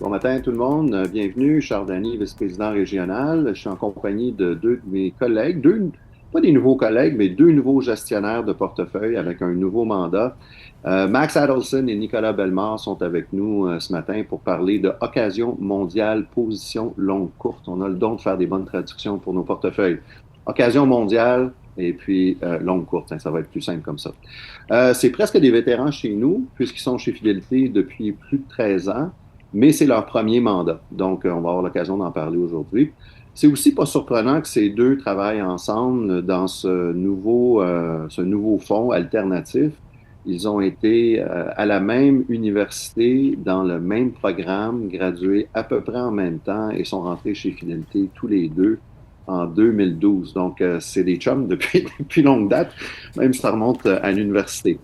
Bon matin tout le monde. Bienvenue, Charles Dany, vice-président régional. Je suis en compagnie de deux de mes collègues, pas des nouveaux collègues, mais deux nouveaux gestionnaires de portefeuille avec un nouveau mandat. Max Adelson et Nicolas Bellemare sont avec nous ce matin pour parler de Occasion mondiale, position longue courte. On a le don de faire des bonnes traductions pour nos portefeuilles. Occasion mondiale et puis longue courte, hein, ça va être plus simple comme ça. C'est presque des vétérans chez nous, puisqu'ils sont chez Fidélité depuis plus de 13 ans, mais c'est leur premier mandat. Donc, on va avoir l'occasion d'en parler aujourd'hui. C'est aussi pas surprenant que ces deux travaillent ensemble dans ce nouveau fonds alternatif. Ils ont été à la même université, dans le même programme, gradués à peu près en même temps et sont rentrés chez Fidélité tous les deux en 2012. Donc, c'est des chums depuis longue date, même si ça remonte à l'université,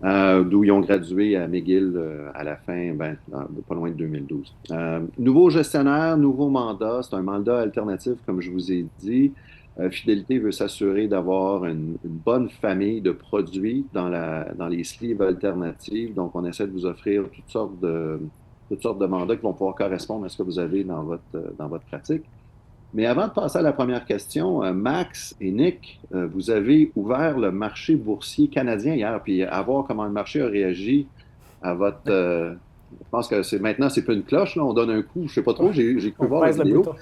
d'où ils ont gradué à McGill à la fin, pas loin de 2012. Nouveau gestionnaire, nouveau mandat. C'est un mandat alternatif, comme je vous ai dit. Fidélité veut s'assurer d'avoir une bonne famille de produits dans les sleeves alternatives. Donc, on essaie de vous offrir toutes sortes de mandats qui vont pouvoir correspondre à ce que vous avez dans votre pratique. Mais avant de passer à la première question, Max et Nick, vous avez ouvert le marché boursier canadien hier, puis à voir comment le marché a réagi à votre. Je pense que maintenant, c'est plus une cloche, là, on donne un coup, je sais pas trop, j'ai cru On voir la pèse le vidéo. bouton.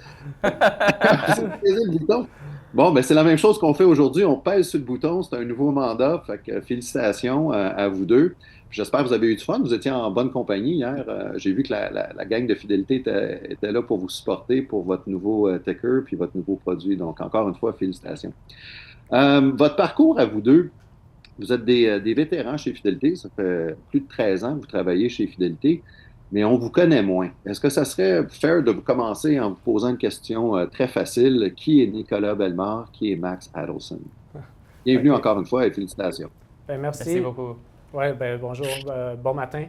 C'est peser le bouton. Bon, ben c'est la même chose qu'on fait aujourd'hui. On pèse sur le bouton. C'est un nouveau mandat. Fait que félicitations à vous deux. J'espère que vous avez eu du fun. Vous étiez en bonne compagnie hier. J'ai vu que la gang de fidélité était là pour vous supporter pour votre nouveau ticker puis votre nouveau produit. Donc, encore une fois, félicitations. Votre parcours à vous deux, vous êtes des vétérans chez Fidélité. Ça fait plus de 13 ans que vous travaillez chez Fidélité, mais on vous connaît moins. Est-ce que ça serait fair de vous commencer en vous posant une question très facile? Qui est Nicolas Bellemare? Qui est Max Adelson? Bienvenue OK. encore une fois et félicitations. Merci. Merci beaucoup. Ouais, bonjour, bon matin.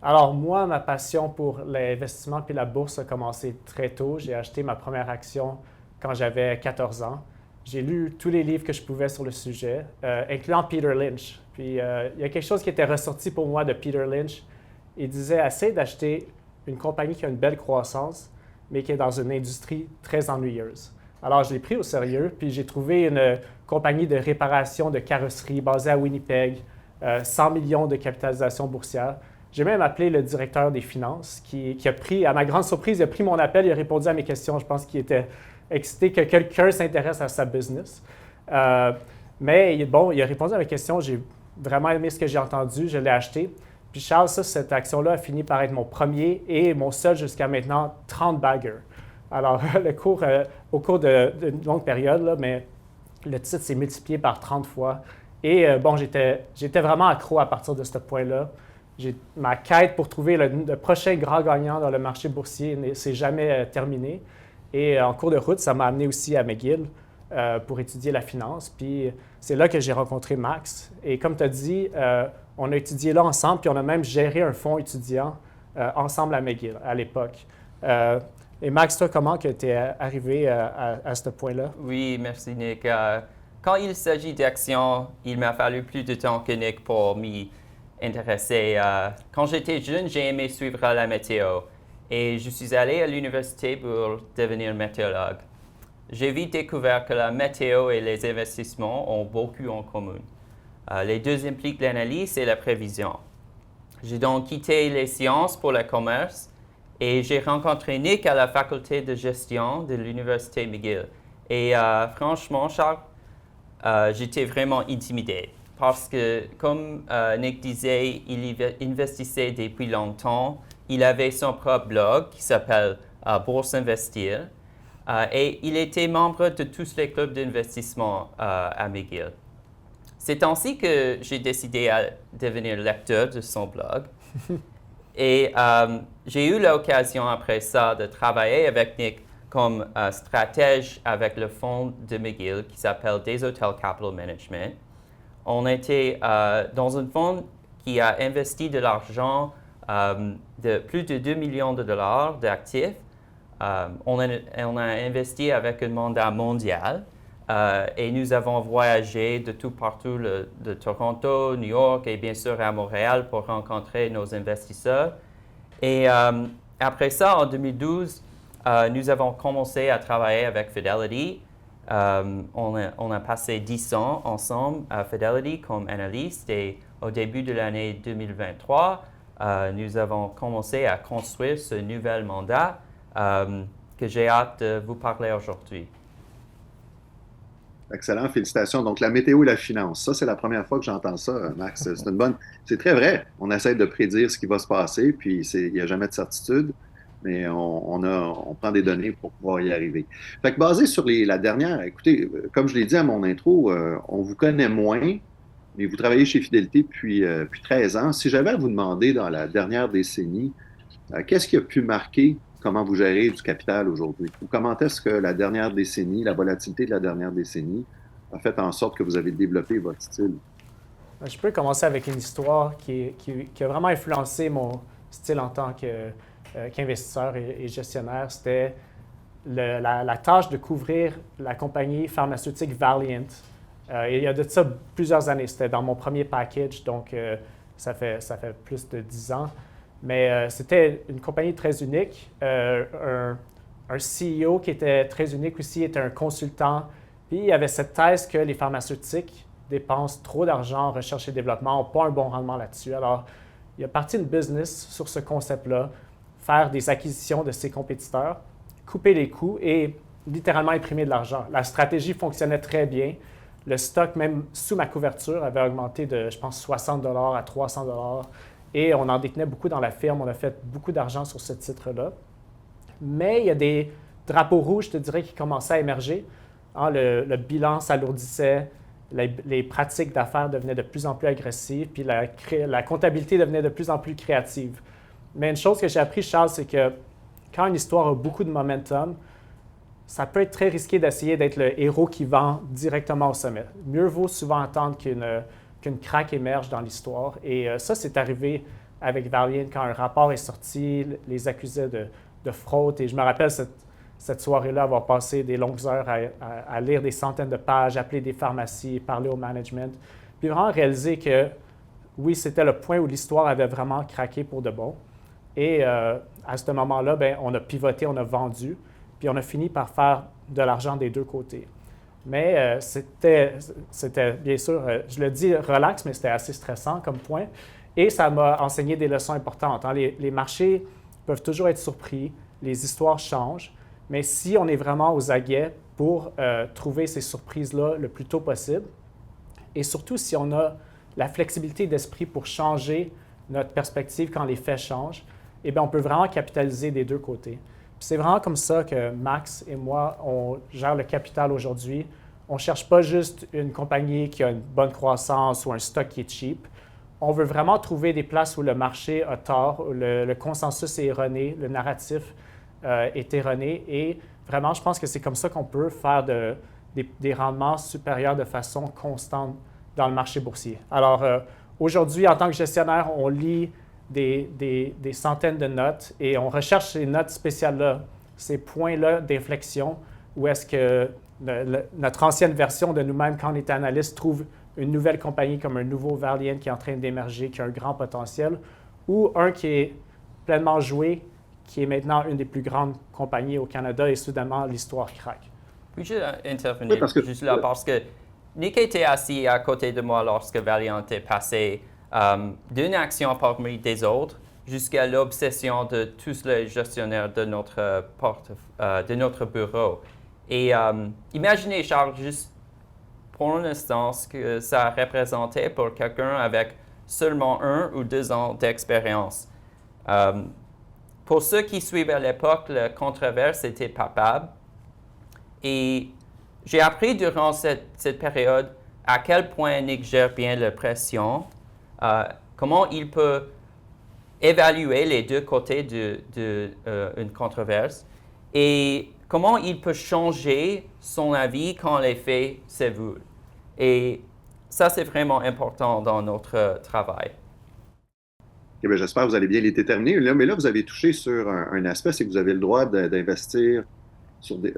Alors, moi, ma passion pour l'investissement puis la bourse a commencé très tôt. J'ai acheté ma première action quand j'avais 14 ans. J'ai lu tous les livres que je pouvais sur le sujet, incluant Peter Lynch. Puis, il y a quelque chose qui était ressorti pour moi de Peter Lynch. Il disait, essaie d'acheter une compagnie qui a une belle croissance, mais qui est dans une industrie très ennuyeuse. Alors, je l'ai pris au sérieux, puis j'ai trouvé une compagnie de réparation de carrosserie basée à Winnipeg, 100 millions de capitalisation boursière. J'ai même appelé le directeur des finances qui a pris, à ma grande surprise, il a pris mon appel, il a répondu à mes questions. Je pense qu'il était excité que quelqu'un s'intéresse à sa business. Mais bon, il a répondu à mes questions. J'ai vraiment aimé ce que j'ai entendu. Je l'ai acheté. Puis Charles, cette action-là a fini par être mon premier et mon seul jusqu'à maintenant 30 baggers. Alors, au cours d'une longue période, là, mais le titre s'est multiplié par 30 fois. Et bon, j'étais vraiment accro à partir de ce point-là. Ma quête pour trouver le prochain grand gagnant dans le marché boursier ne s'est jamais terminée. Et en cours de route, ça m'a amené aussi à McGill pour étudier la finance. Puis c'est là que j'ai rencontré Max. Et comme tu as dit, on a étudié là ensemble, puis on a même géré un fonds étudiant ensemble à McGill à l'époque. Et Max, toi, comment tu es arrivé à ce point-là? Oui, merci Nick. Quand il s'agit d'actions, il m'a fallu plus de temps que Nick pour m'y intéresser. Quand j'étais jeune, j'ai aimé suivre la météo et je suis allé à l'université pour devenir météorologue. J'ai vite découvert que la météo et les investissements ont beaucoup en commun. Les deux impliquent l'analyse et la prévision. J'ai donc quitté les sciences pour le commerce et j'ai rencontré Nick à la faculté de gestion de l'université McGill. Et franchement, Charles, j'étais vraiment intimidé parce que, comme Nick disait, il investissait depuis longtemps. Il avait son propre blog qui s'appelle Bourse Investir et il était membre de tous les clubs d'investissement à McGill. C'est ainsi que j'ai décidé à devenir lecteur de son blog. Et j'ai eu l'occasion après ça de travailler avec Nick comme stratège avec le fonds de McGill qui s'appelle Desautel Capital Management. On était dans un fonds qui a investi de l'argent de plus de 2 millions de dollars d'actifs. On a investi avec un mandat mondial et nous avons voyagé de tout partout, de Toronto, New York et bien sûr à Montréal pour rencontrer nos investisseurs. Et après ça, en 2012, nous avons commencé à travailler avec Fidelity. On a passé 10 ans ensemble à Fidelity comme analyste et au début de l'année 2023, nous avons commencé à construire ce nouvel mandat que j'ai hâte de vous parler aujourd'hui. Excellent, félicitations. Donc, la météo et la finance, ça, c'est la première fois que j'entends ça, Max. C'est très vrai. On essaie de prédire ce qui va se passer, puis il n'y a jamais de certitude, mais on prend des données pour pouvoir y arriver. Fait que basé sur la dernière, écoutez, comme je l'ai dit à mon intro, on vous connaît moins, mais vous travaillez chez Fidélité depuis 13 ans. Si j'avais à vous demander dans la dernière décennie, qu'est-ce qui a pu marquer comment vous gérez du capital aujourd'hui? Ou comment est-ce que la dernière décennie, la volatilité de la dernière décennie, a fait en sorte que vous avez développé votre style? Je peux commencer avec une histoire qui a vraiment influencé mon style en tant qu'investisseur et gestionnaire. C'était la tâche de couvrir la compagnie pharmaceutique Valeant. Il y a de ça plusieurs années. C'était dans mon premier package, donc ça fait plus de 10 ans. Mais c'était une compagnie très unique. Un CEO qui était très unique aussi était un consultant. Puis il y avait cette thèse que les pharmaceutiques dépensent trop d'argent en recherche et développement, n'ont pas un bon rendement là-dessus. Alors, il a parti une business sur ce concept-là, faire des acquisitions de ses compétiteurs, couper les coûts et littéralement imprimer de l'argent. La stratégie fonctionnait très bien. Le stock, même sous ma couverture, avait augmenté de, je pense, 60 $ à 300 $ et on en détenait beaucoup dans la firme. On a fait beaucoup d'argent sur ce titre-là. Mais il y a des drapeaux rouges, je te dirais, qui commençaient à émerger. Le bilan s'alourdissait, les pratiques d'affaires devenaient de plus en plus agressives, puis la comptabilité devenait de plus en plus créative. Mais une chose que j'ai appris, Charles, c'est que quand une histoire a beaucoup de momentum, ça peut être très risqué d'essayer d'être le héros qui vend directement au sommet. Mieux vaut souvent attendre qu'une craque émerge dans l'histoire. Et ça, c'est arrivé avec Valeant quand un rapport est sorti, les accusait de fraude. Et je me rappelle cette soirée-là avoir passé des longues heures à lire des centaines de pages, appeler des pharmacies, parler au management, puis vraiment réaliser que oui, c'était le point où l'histoire avait vraiment craqué pour de bon. Et à ce moment-là, on a pivoté, on a vendu, puis on a fini par faire de l'argent des deux côtés. Mais c'était bien sûr, je le dis relax, mais c'était assez stressant comme point. Et ça m'a enseigné des leçons importantes. Les marchés peuvent toujours être surpris, les histoires changent, mais si on est vraiment aux aguets pour trouver ces surprises-là le plus tôt possible, et surtout si on a la flexibilité d'esprit pour changer notre perspective quand les faits changent, eh bien, on peut vraiment capitaliser des deux côtés. Puis c'est vraiment comme ça que Max et moi, on gère le capital aujourd'hui. On ne cherche pas juste une compagnie qui a une bonne croissance ou un stock qui est cheap. On veut vraiment trouver des places où le marché a tort, où le consensus est erroné, le narratif est erroné. Et vraiment, je pense que c'est comme ça qu'on peut faire des rendements supérieurs de façon constante dans le marché boursier. Alors, aujourd'hui, en tant que gestionnaire, on lit des centaines de notes et on recherche ces notes spéciales-là, ces points-là d'inflexion, où est-ce que notre ancienne version de nous-mêmes, quand on était analyste, trouve une nouvelle compagnie comme un nouveau Valeant qui est en train d'émerger, qui a un grand potentiel, ou un qui est pleinement joué, qui est maintenant une des plus grandes compagnies au Canada et soudainement l'histoire craque. Puis-je intervenir juste là parce que Nick était assis à côté de moi lorsque Valeant est passé d'une action parmi des autres jusqu'à l'obsession de tous les gestionnaires de notre bureau. Et imaginez, Charles, juste pour un instant ce que ça représentait pour quelqu'un avec seulement 1 ou 2 ans d'expérience. Pour ceux qui suivaient à l'époque, la controverse était palpable. Et j'ai appris durant cette période à quel point Nick gère bien la pression, comment il peut évaluer les deux côtés d'une controverse et comment il peut changer son avis quand les faits s'évoluent. Et ça, c'est vraiment important dans notre travail. Okay, bien, j'espère que vous allez bien les déterminer. Mais là, vous avez touché sur un aspect, c'est que vous avez le droit d'investir sur des...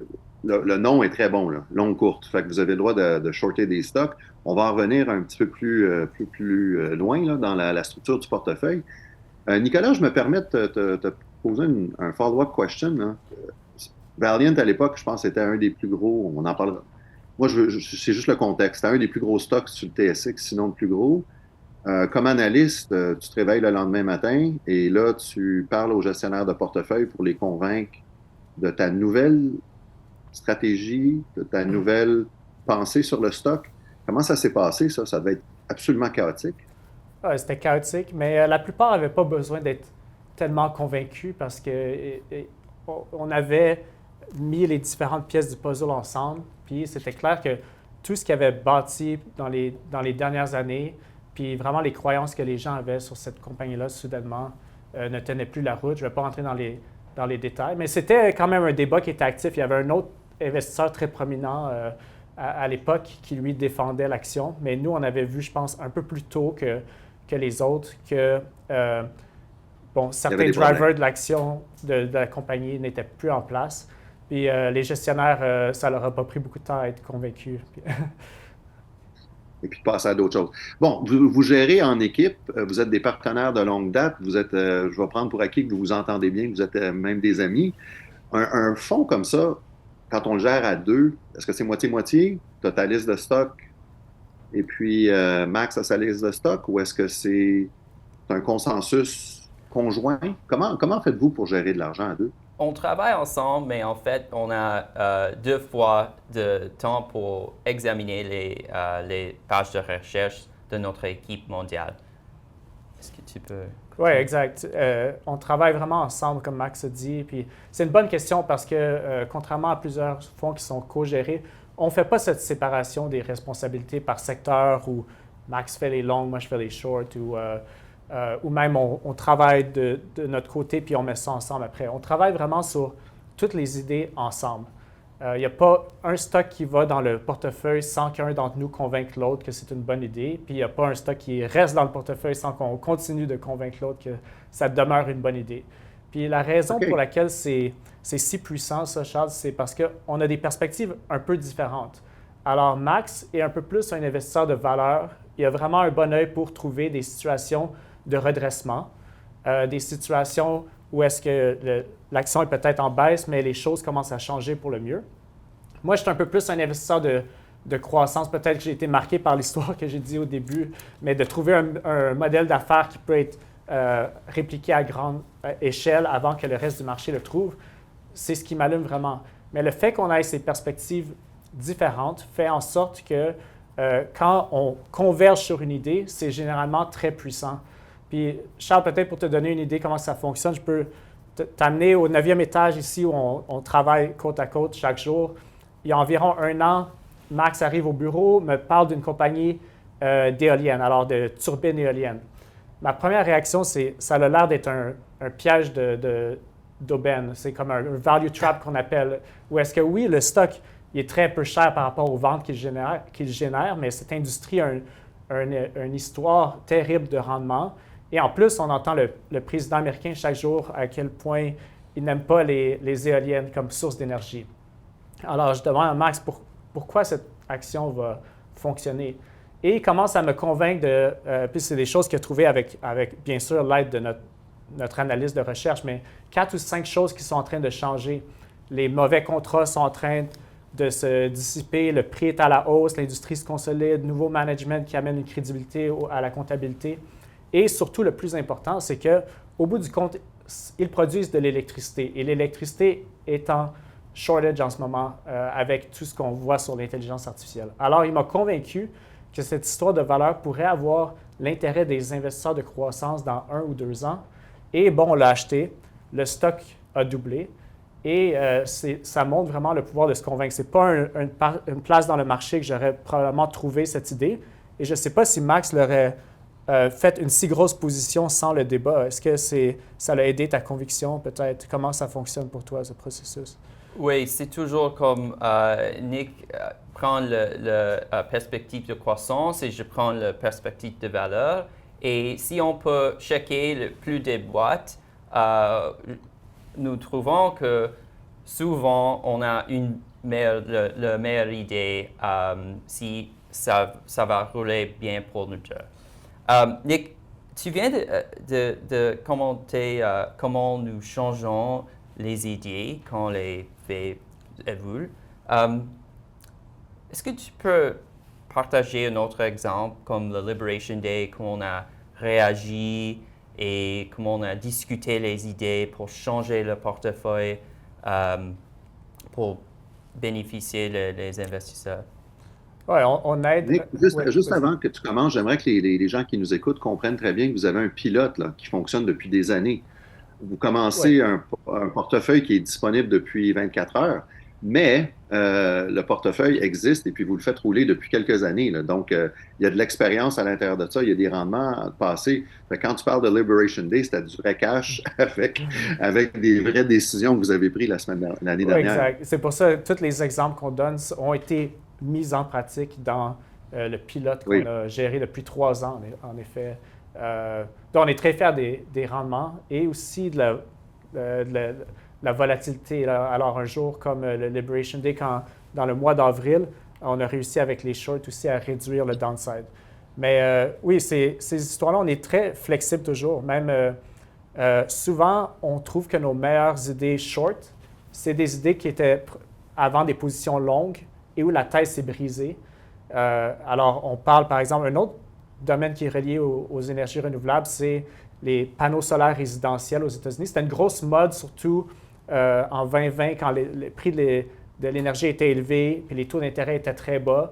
Le nom est très bon, là, long courte. Fait que vous avez le droit de shorter des stocks. On va en revenir un petit peu plus loin là, dans la structure du portefeuille. Nicolas, je me permets de te poser un follow-up question. Là. Valiant, à l'époque, je pense, c'était un des plus gros. On en parlera. Moi, c'est juste le contexte. C'était un des plus gros stocks sur le TSX, sinon le plus gros. Comme analyste, tu te réveilles le lendemain matin et là, tu parles aux gestionnaires de portefeuille pour les convaincre de ta nouvelle stratégie, de ta nouvelle pensée sur le stock. Comment ça s'est passé, ça? Ça devait être absolument chaotique. Ouais, c'était chaotique, mais la plupart n'avaient pas besoin d'être tellement convaincus parce que on avait mis les différentes pièces du puzzle ensemble, puis c'était clair que tout ce qui avait bâti dans les dernières années, puis vraiment les croyances que les gens avaient sur cette compagnie-là, soudainement, ne tenaient plus la route. Je ne vais pas rentrer dans les détails, mais c'était quand même un débat qui était actif. Il y avait un autre investisseur très prominent à l'époque qui, lui, défendait l'action, mais nous, on avait vu, je pense, un peu plus tôt que les autres que certains drivers de l'action de la compagnie n'étaient plus en place. Puis les gestionnaires, ça leur a pas pris beaucoup de temps à être convaincus. Et puis de passer à d'autres choses. Bon, vous gérez en équipe, vous êtes des partenaires de longue date, vous êtes, je vais prendre pour acquis que vous vous entendez bien, que vous êtes même des amis. Un fonds comme ça, quand on le gère à deux, est-ce que c'est moitié-moitié? Tu as ta liste de stock et puis Max a sa liste de stock ou est-ce que c'est un consensus conjoint? Comment faites-vous pour gérer de l'argent à deux? On travaille ensemble, mais en fait, on a 2 fois de temps pour examiner les pages de recherche de notre équipe mondiale. Est-ce que tu peux... Oui, exact. On travaille vraiment ensemble, comme Max a dit. Puis c'est une bonne question parce que, contrairement à plusieurs fonds qui sont co-gérés, on ne fait pas cette séparation des responsabilités par secteur où Max fait les longs, moi je fais les shorts ou même on travaille de notre côté puis on met ça ensemble après. On travaille vraiment sur toutes les idées ensemble. Il n'y a pas un stock qui va dans le portefeuille sans qu'un d'entre nous convainque l'autre que c'est une bonne idée, puis il n'y a pas un stock qui reste dans le portefeuille sans qu'on continue de convaincre l'autre que ça demeure une bonne idée. Puis la raison pour laquelle c'est si puissant, ça, Charles, c'est parce qu'on a des perspectives un peu différentes. Alors Max est un peu plus un investisseur de valeur. Il a vraiment un bon œil pour trouver des situations de redressement, des situations où est-ce que l'action est peut-être en baisse, mais les choses commencent à changer pour le mieux. Moi, je suis un peu plus un investisseur de croissance. Peut-être que j'ai été marqué par l'histoire que j'ai dit au début, mais de trouver un modèle d'affaires qui peut être répliqué à grande échelle avant que le reste du marché le trouve, c'est ce qui m'allume vraiment. Mais le fait qu'on ait ces perspectives différentes fait en sorte que quand on converge sur une idée, c'est généralement très puissant. Puis, Charles, peut-être pour te donner une idée comment ça fonctionne, je peux t'amener au 9e étage ici où on travaille côte à côte chaque jour. Il y a environ 1 an, Max arrive au bureau, me parle d'une compagnie d'éoliennes, alors de turbines éoliennes. Ma première réaction, c'est ça a l'air d'être un piège d'aubaine. C'est comme un value trap qu'on appelle. Où est-ce que oui, le stock il est très peu cher par rapport aux ventes qu'il génère, mais cette industrie a une histoire terrible de rendement. Et en plus, on entend le président américain chaque jour à quel point il n'aime pas les éoliennes comme source d'énergie. Alors, je demande à Max pourquoi cette action va fonctionner. Et il commence à me convaincre puis c'est des choses qu'il a trouvées avec bien sûr, l'aide de notre analyse de recherche, mais 4 ou 5 choses qui sont en train de changer. Les mauvais contrats sont en train de se dissiper, le prix est à la hausse, l'industrie se consolide, nouveau management qui amène une crédibilité à la comptabilité. Et surtout, le plus important, c'est qu'au bout du compte, ils produisent de l'électricité. Et l'électricité est en shortage en ce moment avec tout ce qu'on voit sur l'intelligence artificielle. Alors, il m'a convaincu que cette histoire de valeur pourrait avoir l'intérêt des investisseurs de croissance dans 1 ou 2 ans. Et bon, on l'a acheté, le stock a doublé. Et ça montre vraiment le pouvoir de se convaincre. Ce n'est pas une place dans le marché que j'aurais probablement trouvé cette idée. Et je ne sais pas si Max l'aurait fait une si grosse position sans le débat. Est-ce que ça a aidé ta conviction peut-être? Comment ça fonctionne pour toi, ce processus? Oui, c'est toujours comme Nick prend la perspective de croissance et je prends la perspective de valeur. Et si on peut checker le plus des boîtes, nous trouvons que souvent, on a la meilleure idée si ça va rouler bien pour nous deux. Nick, Tu viens de commenter comment nous changeons les idées quand les faits évoluent. Est-ce que tu peux partager un autre exemple comme le Liberation Day, comment on a réagi et comment on a discuté les idées pour changer le portefeuille pour bénéficier les investisseurs? Oui, on aide. Nick, juste avant que tu commences, j'aimerais que les gens qui nous écoutent comprennent très bien que vous avez un pilote là, qui fonctionne depuis des années. Vous commencez un portefeuille qui est disponible depuis 24 heures, mais le portefeuille existe et puis vous le faites rouler depuis quelques années, là. Donc, il y a de l'expérience à l'intérieur de ça, il y a des rendements passés. Fait que quand tu parles de Liberation Day, c'était du vrai cash avec des vraies décisions que vous avez prises l'année dernière. Exact. C'est pour ça que tous les exemples qu'on donne ont été mis en pratique dans le pilote qu'on a géré depuis 3 ans, en effet. Donc, on est très fiers des rendements et aussi de la volatilité. Alors, un jour comme le Liberation Day, dans le mois d'avril, on a réussi avec les shorts aussi à réduire le downside. Mais oui, ces histoires-là, on est très flexible toujours. Même souvent, on trouve que nos meilleures idées short, c'est des idées qui étaient avant des positions longues et où la thèse s'est brisée. Alors, on parle par exemple, un autre domaine qui est relié aux énergies renouvelables, c'est les panneaux solaires résidentiels aux États-Unis. C'était une grosse mode, surtout en 2020, quand les prix de l'énergie étaient élevés et les taux d'intérêt étaient très bas.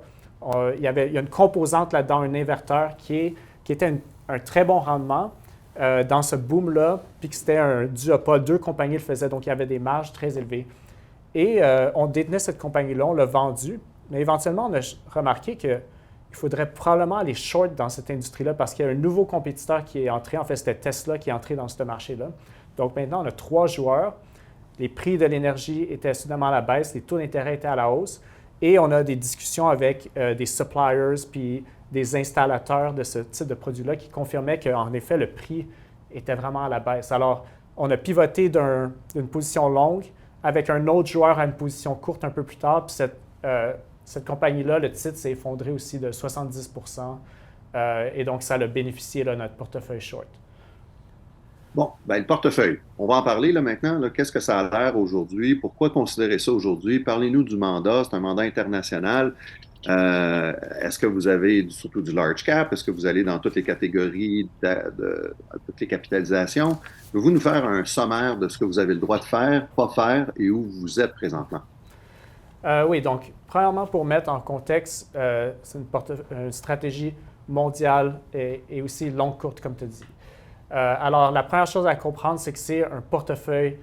Il y a une composante là-dedans, un inverteur qui était un très bon rendement dans ce boom-là, puis que c'était un duopole. 2 compagnies le faisaient, donc il y avait des marges très élevées. Et on détenait cette compagnie-là, on l'a vendue, mais éventuellement, on a remarqué qu'il faudrait probablement aller short dans cette industrie-là parce qu'il y a un nouveau compétiteur qui est entré. En fait, c'était Tesla qui est entré dans ce marché-là. Donc maintenant, on a 3 joueurs. Les prix de l'énergie étaient soudainement à la baisse, les taux d'intérêt étaient à la hausse. Et on a des discussions avec des suppliers puis des installateurs de ce type de produit-là qui confirmaient qu'en effet, le prix était vraiment à la baisse. Alors, on a pivoté d'une position longue avec un autre joueur à une position courte un peu plus tard. Puis cette compagnie-là, le titre s'est effondré aussi de 70 et donc, ça a bénéficié de notre portefeuille short. Bon, ben, le portefeuille. On va en parler là, maintenant. Là. Qu'est-ce que ça a l'air aujourd'hui? Pourquoi considérer ça aujourd'hui? Parlez-nous du mandat. C'est un mandat international. Est-ce que vous avez surtout du large cap? Est-ce que vous allez dans toutes les catégories, toutes les capitalisations? Pouvez-vous nous faire un sommaire de ce que vous avez le droit de faire, pas faire et où vous êtes présentement? Oui, donc, premièrement, pour mettre en contexte, c'est une stratégie mondiale et aussi longue-courte, comme tu as dit. Alors, la première chose à comprendre, c'est que c'est un portefeuille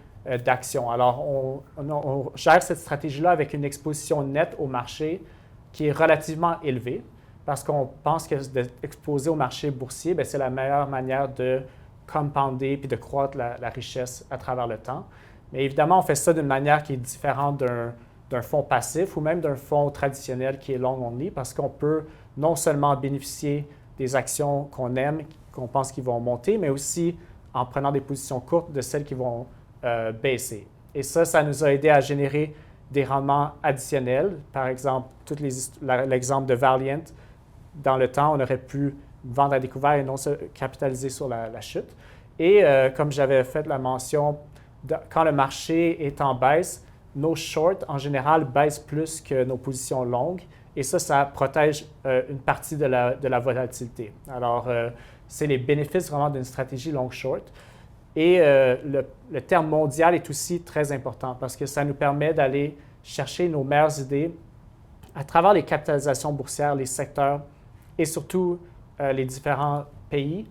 d'actions. Alors, on gère cette stratégie-là avec une exposition nette au marché qui est relativement élevée parce qu'on pense que d'être exposé au marché boursier, c'est la meilleure manière de compounder puis de croître la richesse à travers le temps. Mais évidemment, on fait ça d'une manière qui est différente d'un fonds passif ou même d'un fonds traditionnel qui est long only parce qu'on peut non seulement bénéficier des actions qu'on aime, qu'on pense qu'ils vont monter, mais aussi en prenant des positions courtes de celles qui vont baisser. Et ça nous a aidé à générer des rendements additionnels. Par exemple, l'exemple de Valiant, dans le temps, on aurait pu vendre à découvert et non se capitaliser sur la chute. Et comme j'avais fait la mention, quand le marché est en baisse, nos shorts, en général, baissent plus que nos positions longues. Et ça protège une partie de la volatilité. Alors, c'est les bénéfices vraiment d'une stratégie long-short. Et le terme mondial est aussi très important parce que ça nous permet d'aller chercher nos meilleures idées à travers les capitalisations boursières, les secteurs et surtout les différents pays.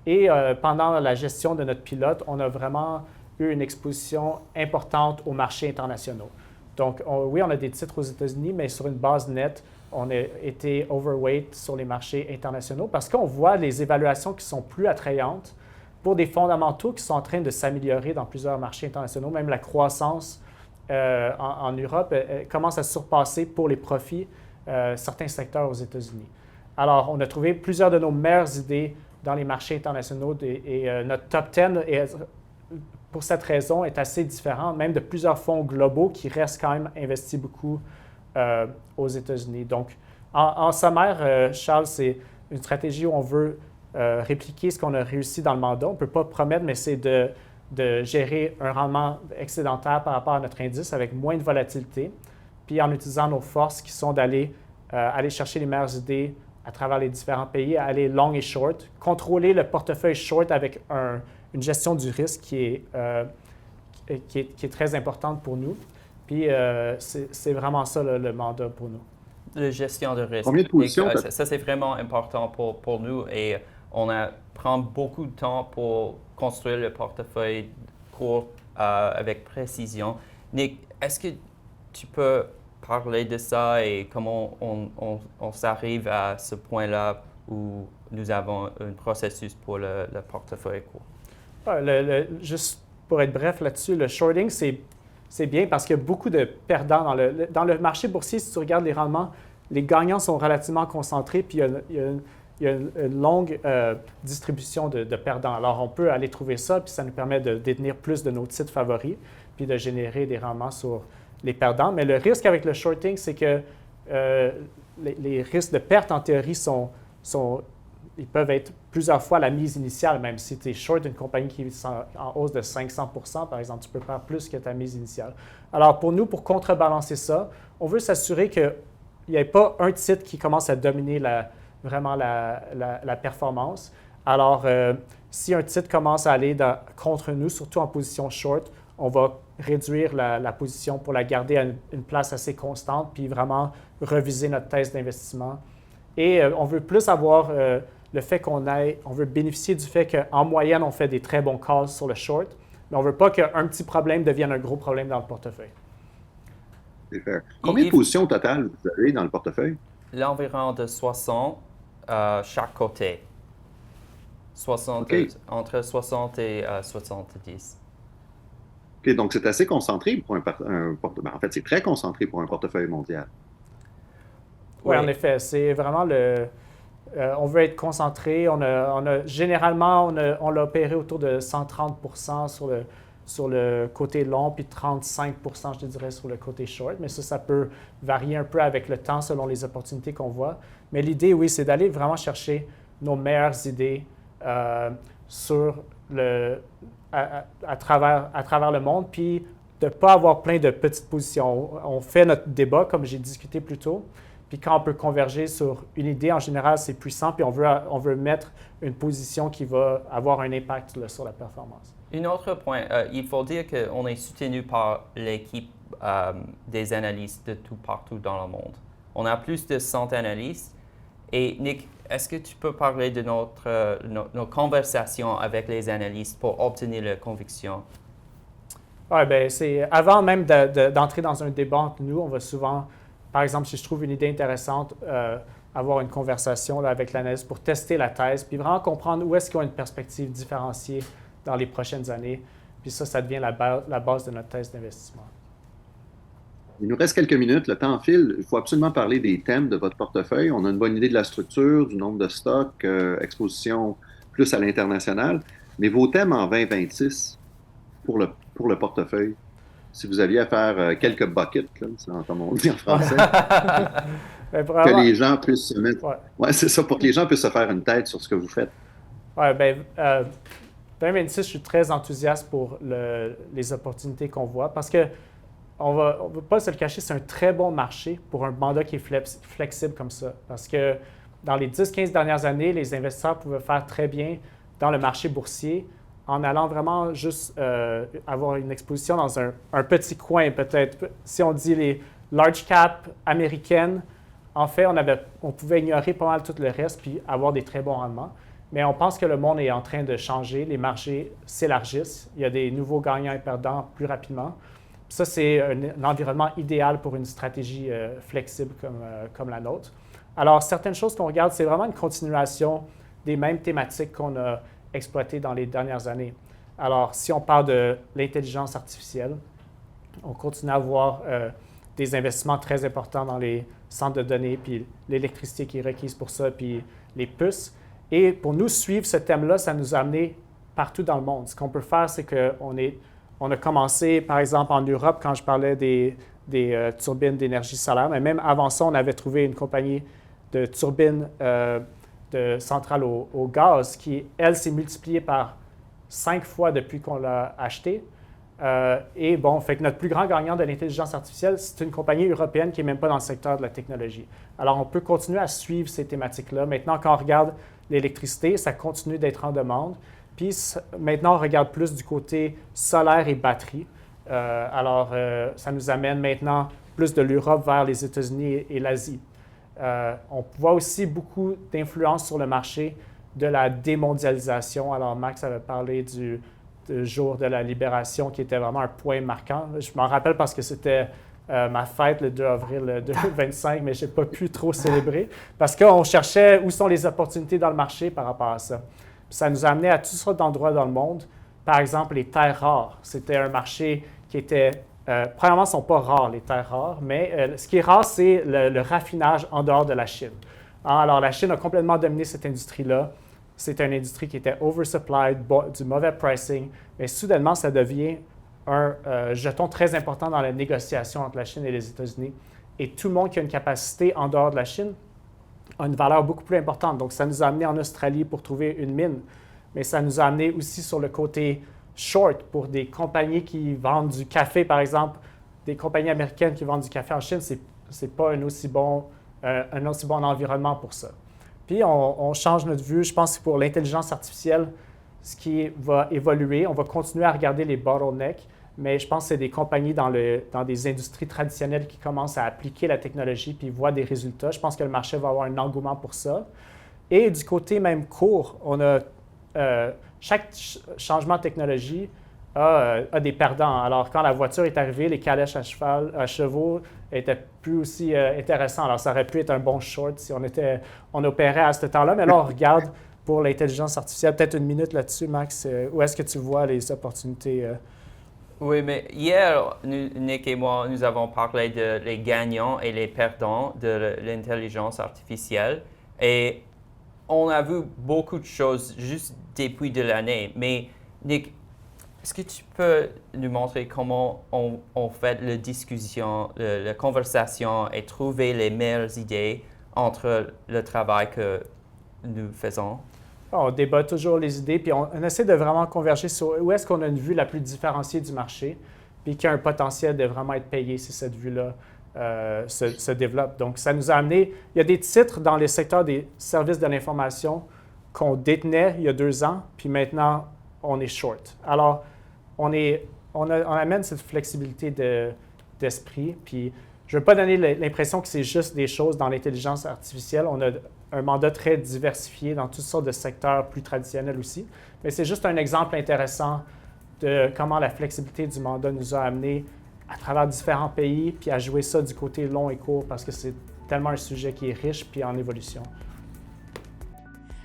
Et pendant la gestion de notre pilote, on a vraiment eu une exposition importante aux marchés internationaux. Donc, oui, on a des titres aux États-Unis, mais sur une base nette, on a été overweight sur les marchés internationaux parce qu'on voit les évaluations qui sont plus attrayantes pour des fondamentaux qui sont en train de s'améliorer dans plusieurs marchés internationaux. Même la croissance en Europe commence à surpasser pour les profits certains secteurs aux États-Unis. Alors, on a trouvé plusieurs de nos meilleures idées dans les marchés internationaux et notre top 10 pour cette raison, est assez différent, même de plusieurs fonds globaux qui restent quand même investis beaucoup aux États-Unis. Donc, en sommaire, Charles, c'est une stratégie où on veut répliquer ce qu'on a réussi dans le mandat. On ne peut pas promettre, mais c'est de gérer un rendement excédentaire par rapport à notre indice avec moins de volatilité, puis en utilisant nos forces qui sont d'aller aller chercher les meilleures idées à travers les différents pays, aller long et short, contrôler le portefeuille short avec une gestion du risque qui est très importante pour nous. Puis c'est vraiment ça le mandat pour nous. La gestion de risque. Combien de positions? Ça, c'est vraiment important pour nous et prend beaucoup de temps pour construire le portefeuille court avec précision. Nick, est-ce que tu peux parler de ça et comment on s'arrive à ce point-là où nous avons un processus pour le portefeuille court? Juste pour être bref là-dessus, le shorting, c'est bien parce qu'il y a beaucoup de perdants dans le marché boursier. Si tu regardes les rendements, les gagnants sont relativement concentrés, puis il y a une longue distribution de perdants. Alors, on peut aller trouver ça, puis ça nous permet de détenir plus de nos titres favoris, puis de générer des rendements sur les perdants. Mais le risque avec le shorting, c'est que les risques de perte, en théorie, ils peuvent être plusieurs fois la mise initiale. Même si tu es short d'une compagnie qui est en hausse de 500 % par exemple, tu peux faire plus que ta mise initiale. Alors, pour nous, pour contrebalancer ça, on veut s'assurer qu'il n'y ait pas un titre qui commence à dominer vraiment la performance. Alors, si un titre commence à aller contre nous, surtout en position short, on va réduire la position pour la garder à une place assez constante, puis vraiment reviser notre thèse d'investissement. Et on veut plus avoir le fait on veut bénéficier du fait qu'en moyenne, on fait des très bons calls sur le short, mais on ne veut pas qu'un petit problème devienne un gros problème dans le portefeuille. C'est fair. Combien de positions au total vous avez dans le portefeuille? L'environ de 60 chaque côté. 60, Okay. Entre 60 et 70. OK, donc c'est assez concentré pour un portefeuille. En fait, c'est très concentré pour un portefeuille mondial. Oui, en effet. C'est vraiment on veut être concentré. Généralement, on l'a opéré autour de 130 % sur le côté long, puis 35 % je te dirais, sur le côté short. Mais ça peut varier un peu avec le temps selon les opportunités qu'on voit. Mais l'idée, oui, c'est d'aller vraiment chercher nos meilleures idées à travers le monde, puis de ne pas avoir plein de petites positions. On fait notre débat, comme j'ai discuté plus tôt, puis quand on peut converger sur une idée, en général, c'est puissant, puis on veut mettre une position qui va avoir un impact là, sur la performance. Un autre point, il faut dire qu'on est soutenu par l'équipe des analystes de tout partout dans le monde. On a plus de 100 analystes. Et Nick, est-ce que tu peux parler de nos conversations avec les analystes pour obtenir la conviction? Oui, bien, c'est avant même d'entrer dans un débat entre nous, on va souvent, par exemple, si je trouve une idée intéressante, avoir une conversation là, avec l'analyste pour tester la thèse, puis vraiment comprendre où est-ce qu'ils ont une perspective différenciée dans les prochaines années. Puis ça devient la base de notre thèse d'investissement. Il nous reste quelques minutes, le temps file. Il faut absolument parler des thèmes de votre portefeuille. On a une bonne idée de la structure, du nombre de stocks, exposition plus à l'international. Mais vos thèmes en 2026 pour le portefeuille, si vous aviez à faire quelques buckets, là, comme on dit en français, que les gens puissent se mettre... Ouais, c'est ça, pour que les gens puissent se faire une tête sur ce que vous faites. Oui, bien, 2026, je suis très enthousiaste pour les opportunités qu'on voit parce que on ne va pas se le cacher, c'est un très bon marché pour un mandat qui est flexible comme ça. Parce que dans les 10-15 dernières années, les investisseurs pouvaient faire très bien dans le marché boursier en allant vraiment juste avoir une exposition dans un petit coin peut-être. Si on dit les large cap américaines, en fait, on pouvait ignorer pas mal tout le reste puis avoir des très bons rendements. Mais on pense que le monde est en train de changer, les marchés s'élargissent, il y a des nouveaux gagnants et perdants plus rapidement. Ça, c'est un environnement idéal pour une stratégie flexible comme la nôtre. Alors, certaines choses qu'on regarde, c'est vraiment une continuation des mêmes thématiques qu'on a exploitées dans les dernières années. Alors, si on parle de l'intelligence artificielle, on continue à avoir des investissements très importants dans les centres de données, puis l'électricité qui est requise pour ça, puis les puces. Et pour nous suivre ce thème-là, ça nous a amené partout dans le monde. Ce qu'on peut faire, c'est qu'on a commencé, par exemple, en Europe, quand je parlais des turbines d'énergie solaire, mais même avant ça, on avait trouvé une compagnie de turbines de centrale au gaz qui, elle, s'est multipliée par 5 fois depuis qu'on l'a acheté. Et bon, fait que notre plus grand gagnant de l'intelligence artificielle, c'est une compagnie européenne qui n'est même pas dans le secteur de la technologie. Alors, on peut continuer à suivre ces thématiques-là. Maintenant, quand on regarde l'électricité, ça continue d'être en demande. Puis maintenant, on regarde plus du côté solaire et batterie. Ça nous amène maintenant plus de l'Europe vers les États-Unis et l'Asie. On voit aussi beaucoup d'influence sur le marché de la démondialisation. Alors, Max avait parlé du jour de la libération qui était vraiment un point marquant. Je m'en rappelle parce que c'était ma fête le 2 avril 2025, mais je n'ai pas pu trop célébrer parce qu'on cherchait où sont les opportunités dans le marché par rapport à ça. Puis ça nous a amené à toutes sortes d'endroits dans le monde. Par exemple, les terres rares. C'était un marché qui était... premièrement, ce ne sont pas rares, les terres rares, mais ce qui est rare, c'est le raffinage en dehors de la Chine. Alors, la Chine a complètement dominé cette industrie-là. C'était une industrie qui était oversupplied, du mauvais pricing, mais soudainement, ça devient un jeton très important dans la négociation entre la Chine et les États-Unis. Et tout le monde qui a une capacité en dehors de la Chine a une valeur beaucoup plus importante. Donc, ça nous a amené en Australie pour trouver une mine, mais ça nous a amené aussi sur le côté short pour des compagnies qui vendent du café, par exemple. Des compagnies américaines qui vendent du café en Chine, ce n'est pas un aussi bon environnement pour ça. Puis, on change notre vue. Je pense que pour l'intelligence artificielle, ce qui va évoluer, on va continuer à regarder les bottlenecks, mais je pense que c'est des compagnies dans des industries traditionnelles qui commencent à appliquer la technologie puis voient des résultats. Je pense que le marché va avoir un engouement pour ça. Et du côté même court, on a chaque changement de technologie a des perdants. Alors, quand la voiture est arrivée, les calèches à chevaux n'étaient plus aussi intéressants. Alors, ça aurait pu être un bon short si on opérait à ce temps-là. Mais là, on regarde pour l'intelligence artificielle. Peut-être une minute là-dessus, Max. Où est-ce que tu vois les opportunités? Oui, mais hier, Nick et moi, nous avons parlé des gagnants et les perdants de l'intelligence artificielle. Et on a vu beaucoup de choses juste depuis de l'année. Mais Nick, est-ce que tu peux nous montrer comment on fait la discussion, la conversation et trouver les meilleures idées entre le travail que nous faisons? On débat toujours les idées, puis on essaie de vraiment converger sur où est-ce qu'on a une vue la plus différenciée du marché, puis qui a un potentiel de vraiment être payé si cette vue-là se développe. Donc, ça nous a amené... Il y a des titres dans le secteur des services de l'information qu'on détenait il y a 2 ans, puis maintenant, on est short. Alors, on amène cette flexibilité d'esprit, puis je ne veux pas donner l'impression que c'est juste des choses dans l'intelligence artificielle. On a un mandat très diversifié dans toutes sortes de secteurs plus traditionnels aussi. Mais c'est juste un exemple intéressant de comment la flexibilité du mandat nous a amenés à travers différents pays, puis à jouer ça du côté long et court, parce que c'est tellement un sujet qui est riche puis en évolution.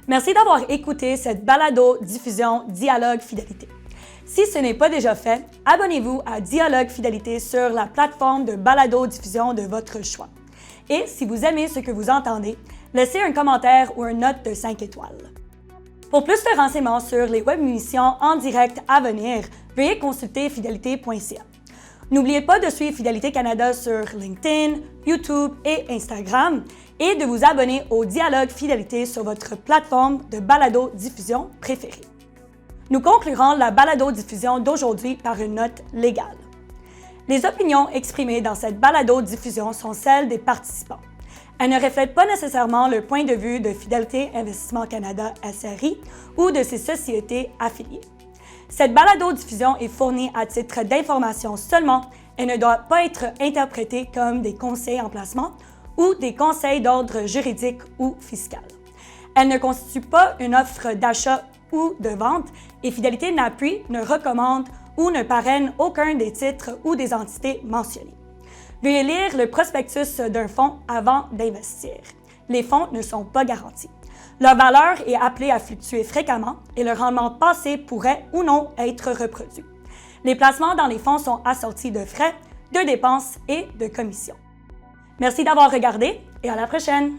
Merci d'avoir écouté cette balado-diffusion Dialogue Fidélité. Si ce n'est pas déjà fait, abonnez-vous à Dialogue Fidélité sur la plateforme de balado-diffusion de votre choix. Et si vous aimez ce que vous entendez, laissez un commentaire ou une note de 5 étoiles. Pour plus de renseignements sur les web-émissions en direct à venir, veuillez consulter fidélité.ca. N'oubliez pas de suivre Fidélité Canada sur LinkedIn, YouTube et Instagram et de vous abonner au Dialogue Fidélité sur votre plateforme de balado-diffusion préférée. Nous conclurons la balado-diffusion d'aujourd'hui par une note légale. Les opinions exprimées dans cette balado-diffusion sont celles des participants. Elles ne reflètent pas nécessairement le point de vue de Fidélité Investissement Canada SRI ou de ses sociétés affiliées. Cette balado-diffusion est fournie à titre d'information seulement et ne doit pas être interprétée comme des conseils en placement ou des conseils d'ordre juridique ou fiscal. Elle ne constitue pas une offre d'achat ou de vente et Fidélité n'appuie, ne recommande ou ne parraine aucun des titres ou des entités mentionnés. Veuillez lire le prospectus d'un fonds avant d'investir. Les fonds ne sont pas garantis. Leur valeur est appelée à fluctuer fréquemment et le rendement passé pourrait ou non être reproduit. Les placements dans les fonds sont assortis de frais, de dépenses et de commissions. Merci d'avoir regardé et à la prochaine!